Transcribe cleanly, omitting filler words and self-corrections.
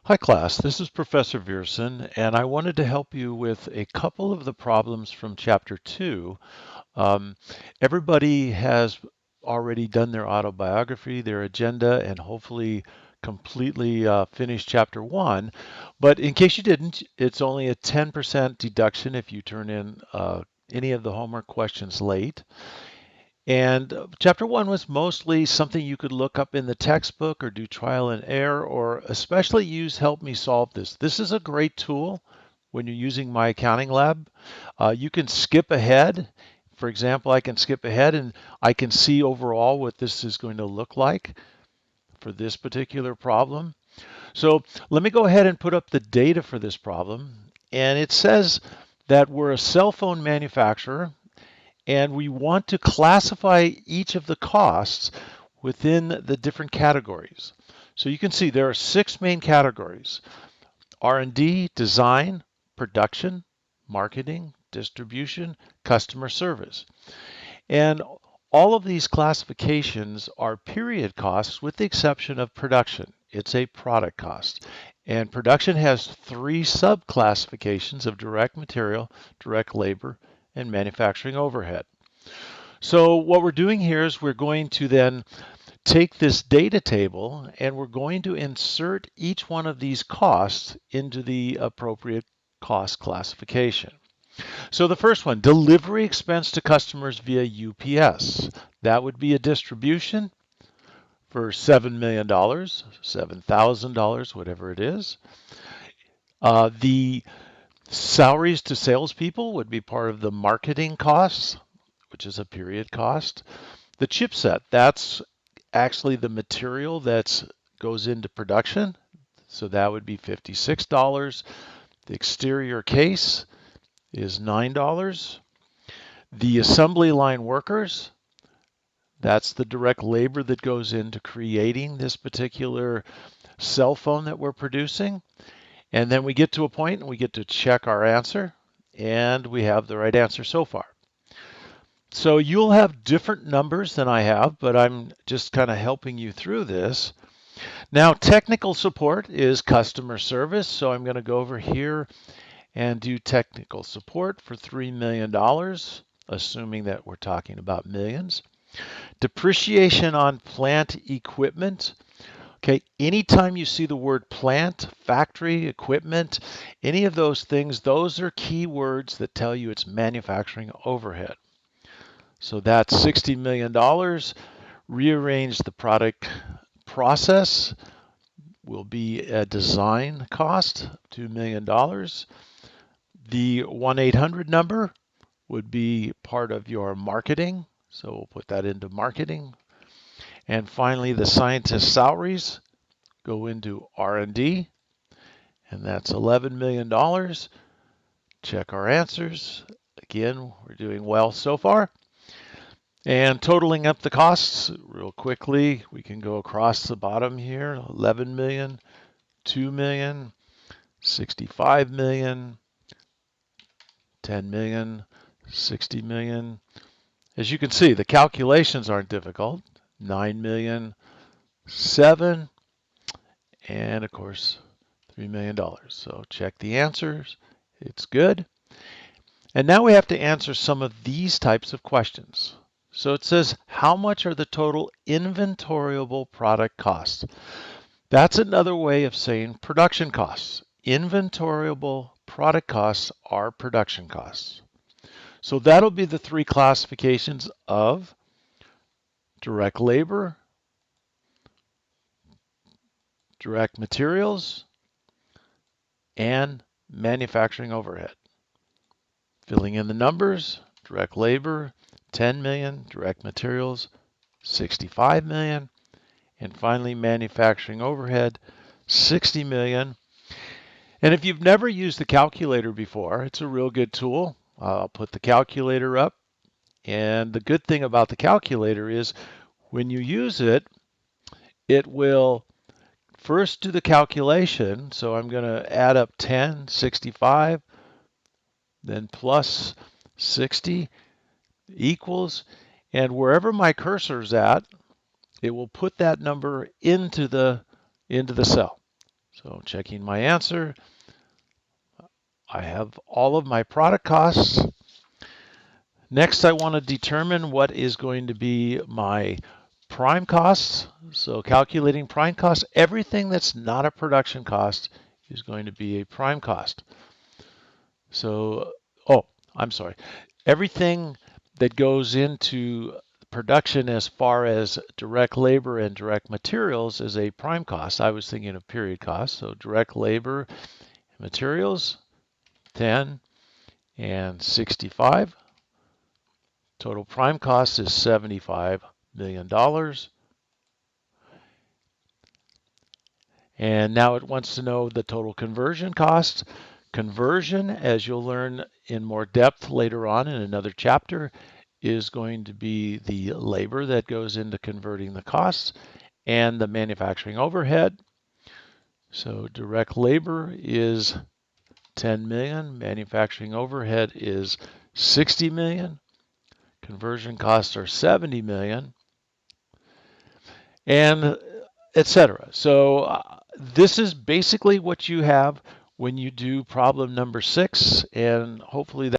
Hi class, this is Professor Viersen, and I wanted to help you with a couple of the problems from Chapter 2. Um, Everybody has already done their autobiography, their agenda, and hopefully completely finished Chapter 1. But in case you didn't, it's only a 10% deduction if you turn in any of the homework questions late. And chapter one was mostly something you could look up in the textbook or do trial and error, or especially use Help Me Solve This. This is a great tool when you're using My Accounting Lab. You can skip ahead. For example, I can skip ahead and I can see overall what this is going to look like for this particular problem. So let me go ahead and put up the data for this problem. And it says that we're a cell phone manufacturer and we want to classify each of the costs within the different categories. So you can see there are six main categories: R&D, design, production, marketing, distribution, customer service. And all of these classifications are period costs with the exception of production. It's a product cost. And production has three sub-classifications of direct material, direct labor, and manufacturing overhead. So what we're doing here is we're going to then take this data table and we're going to insert each one of these costs into the appropriate cost classification. So the first one, delivery expense to customers via UPS. That would be a distribution for $7 million, $7,000, whatever it is. The salaries to salespeople would be part of the marketing costs, which is a period cost. The chipset, that's actually the material that goes into production. So that would be $56. The exterior case is $9. The assembly line workers, that's the direct labor that goes into creating this particular cell phone that we're producing. And then we get to a point and we get to check our answer, and we have the right answer so far. So you'll have different numbers than I have, but I'm just kind of helping you through this. Now, technical support is customer service. So I'm going to go over here and do technical support for $3 million, assuming that we're talking about millions. Depreciation on plant equipment. Okay, anytime you see the word plant, factory, equipment, any of those things, those are key words that tell you it's manufacturing overhead. So that's $60 million. Rearrange the product process will be a design cost, $2 million. The 1-800 number would be part of your marketing. So we'll put that into marketing. And finally, the scientist salaries go into R&D, and that's $11 million. Check our answers. Again, we're doing well so far. And totaling up the costs real quickly, we can go across the bottom here: 11 million, 2 million, 65 million, 10 million, 60 million. As you can see, the calculations aren't difficult. 9 million, 7, and of course, $3 million. So check the answers. It's good. And now we have to answer some of these types of questions. So it says, how much are the total inventoriable product costs? That's another way of saying production costs. Inventoriable product costs are production costs. So that'll be the three classifications of direct labor, direct materials, and manufacturing overhead. Filling in the numbers: direct labor, 10 million, direct materials, 65 million, and finally manufacturing overhead, 60 million. And if you've never used the calculator before, it's a real good tool. I'll put the calculator up. And the good thing about the calculator is when you use it, it will first do the calculation. So I'm going to add up 10, 65, then plus 60 equals, and wherever my cursor's at, it will put that number into the cell. So checking my answer, I have all of my product costs. Next, I want to determine what is going to be my prime costs. So calculating prime costs, everything that's not a production cost is going to be a prime cost. So, oh, I'm sorry. Everything that goes into production as far as direct labor and direct materials is a prime cost. I was thinking of period costs. So direct labor, materials, 10 and 65. Total prime cost is $75 million. And now it wants to know the total conversion cost. Conversion, as you'll learn in more depth later on in another chapter, is going to be the labor that goes into converting the costs and the manufacturing overhead. So direct labor is 10 million, manufacturing overhead is 60 million, conversion costs are 70 million, and etc. So this is basically what you have when you do problem number 6, and hopefully that